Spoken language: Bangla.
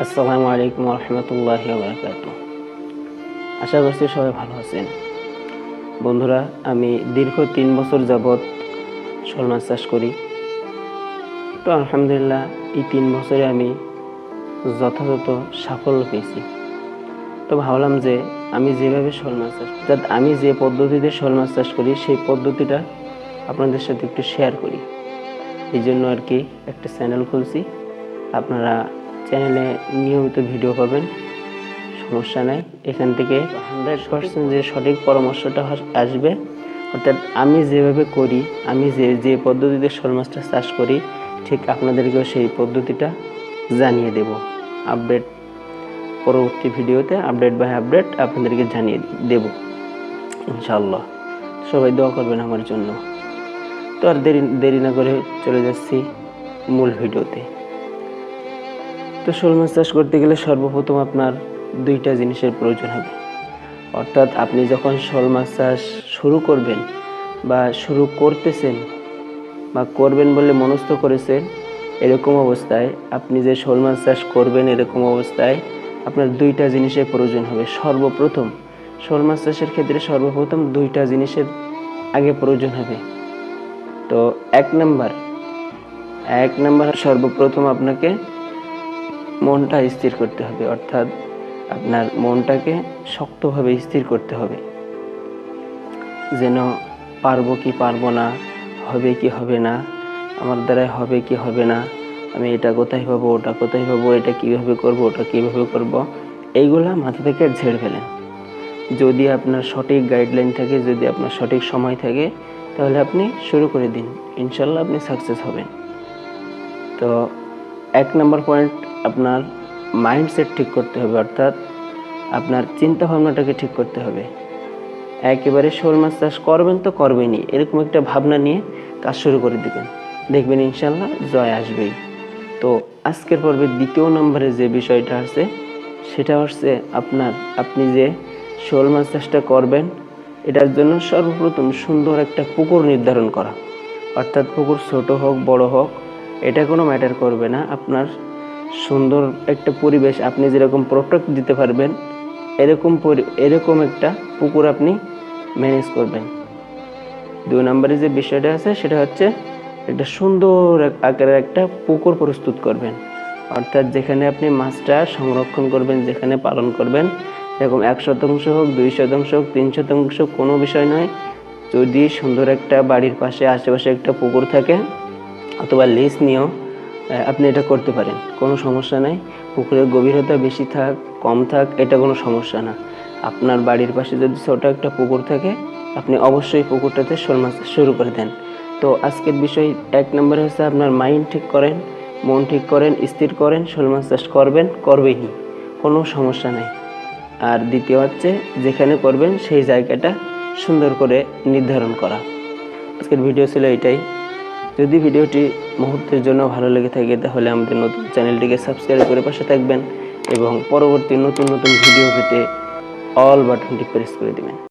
আসসালামু আলাইকুম ওয়া রাহমাতুল্লাহি ওয়া বারাকাতুহু। আশা করছি সবাই ভালো আছেন। বন্ধুরা, আমি দীর্ঘ ৩ বছর যাবৎ শোল মাছ চাষ করি। তো আলহামদুলিল্লাহ এই ৩ বছরে আমি যথাযথ সাফল্য পেয়েছি। তো ভাবলাম যে আমি যেভাবে শোল মাছ চাষ আমি যে পদ্ধতিতে শোল মাছ চাষ করি সেই পদ্ধতিটা আপনাদের সাথে একটু শেয়ার করি। এই জন্য আর কি একটা চ্যানেল খুলছি। আপনারা চ্যানেলে নিয়মিত ভিডিও পাবেন, সমস্যা নাই। এখান থেকে 100% যে সঠিক পরামর্শটা আসবে, অর্থাৎ আমি যেভাবে করি, আমি যে পদ্ধতিতে শোল মাছটা চাষ করি, ঠিক আপনাদেরকেও সেই পদ্ধতিটা জানিয়ে দেব। আপডেট পরবর্তী ভিডিওতে আপডেট বাই আপডেট আপনাদেরকে জানিয়ে দেব ইনশাআল্লাহ। সবাই দোয়া করবেন আমার জন্য। তো আর দেরি না করে চলে যাচ্ছি মূল ভিডিওতে। তো শোল মাছ চাষ করতে গেলে সর্বপ্রথম আপনার 2টা জিনিসের প্রয়োজন হবে। অর্থাৎ আপনি যখন শোল মাছ চাষ শুরু করবেন বা শুরু করতেছেন বা করবেন বলে মনস্থ করেছেন, এরকম অবস্থায় আপনি যে শোল মাছ চাষ করবেন, এরকম অবস্থায় আপনার 2টা জিনিসের প্রয়োজন হবে। সর্বপ্রথম শোল মাছ চাষের ক্ষেত্রে সর্বপ্রথম 2টা জিনিসের আগে প্রয়োজন হবে। তো এক নাম্বার সর্বপ্রথম আপনাকে মনটা স্থির করতে হবে। অর্থাৎ আপনার মনটাকে শক্তভাবে স্থির করতে হবে, যেন পারবো কি পারবো না, হবে কি হবে না, আমার দ্বারাই হবে কি হবে না, আমি এটা কোথায় পাবো, ওটা কোথায় পাবো, এটা কীভাবে করবো, ওটা কীভাবে করবো, এইগুলা মাথা থেকে ঝেড়ে ফেলেন। যদি আপনার সঠিক গাইডলাইন থাকে, যদি আপনার সঠিক সময় থাকে, তাহলে আপনি শুরু করে দিন, ইনশাল্লাহ আপনি সাকসেস হবেন। তো 1 নম্বর পয়েন্ট, আপনার মাইন্ডসেট ঠিক করতে হবে। অর্থাৎ আপনার চিন্তা ভাবনাটাকে ঠিক করতে হবে। একেবারে শোল মাছ চাষ করবেন তো করবেনই, এরকম একটা ভাবনা নিয়ে কাজ শুরু করে দিবেন, দেখবেন ইনশাল্লাহ জয় আসবেই। তো আজকের পর্বে 2 নম্বরে যে বিষয়টা আছে, সেটা হচ্ছে আপনি যে শোল মাছ চাষটা করবেন, এটার জন্য সর্বপ্রথম সুন্দর একটা পুকুর নির্ধারণ করা। অর্থাৎ পুকুর ছোট হোক বড় হোক, এটা কোনো ম্যাটার করবে না। আপনার সুন্দর একটা পরিবেশ, আপনি যেরকম প্রোটেক্ট দিতে পারবেন, এরকম একটা পুকুর আপনি ম্যানেজ করবেন। 2 নম্বরে যে বিষয়টা আছে, সেটা হচ্ছে একটা সুন্দর আকারের একটা পুকুর প্রস্তুত করবেন। অর্থাৎ যেখানে আপনি মাছটা সংরক্ষণ করবেন, যেখানে পালন করবেন, এরকম 1% হোক, 2% হোক, 3% কোনো বিষয় নয়। যদি সুন্দর একটা বাড়ির পাশে আশেপাশে একটা পুকুর থাকে, অথবা লিজ নিয়েও আপনি এটা করতে পারেন, কোনো সমস্যা নাই। পুকুরের গভীরতা বেশি থাক কম থাক, এটা কোনো সমস্যা না। আপনার বাড়ির পাশে যদি ছোট একটা পুকুর থাকে, আপনি অবশ্যই পুকুরটাতে শোল মাছ শুরু করে দেন। তো আজকের বিষয় 1 নম্বরে হচ্ছে আপনার মাইন্ড ঠিক করেন, মন ঠিক করেন, স্থির করেন, শোল মাছ চাষ করবেনই, কোনো সমস্যা নাই। আর দ্বিতীয় হচ্ছে যেখানে করবেন সেই জায়গাটা সুন্দর করে নির্ধারণ করা। আজকের ভিডিও ছিল এটাই। যদি ভিডিওটি মুহূর্তের জন্য ভালো লেগে থাকে, তাহলে আমাদের নতুন চ্যানেলটিকে সাবস্ক্রাইব করে পাশে থাকবেন এবং পরবর্তী নতুন ভিডিও পেতে অল বাটনটি প্রেস করে দিবেন।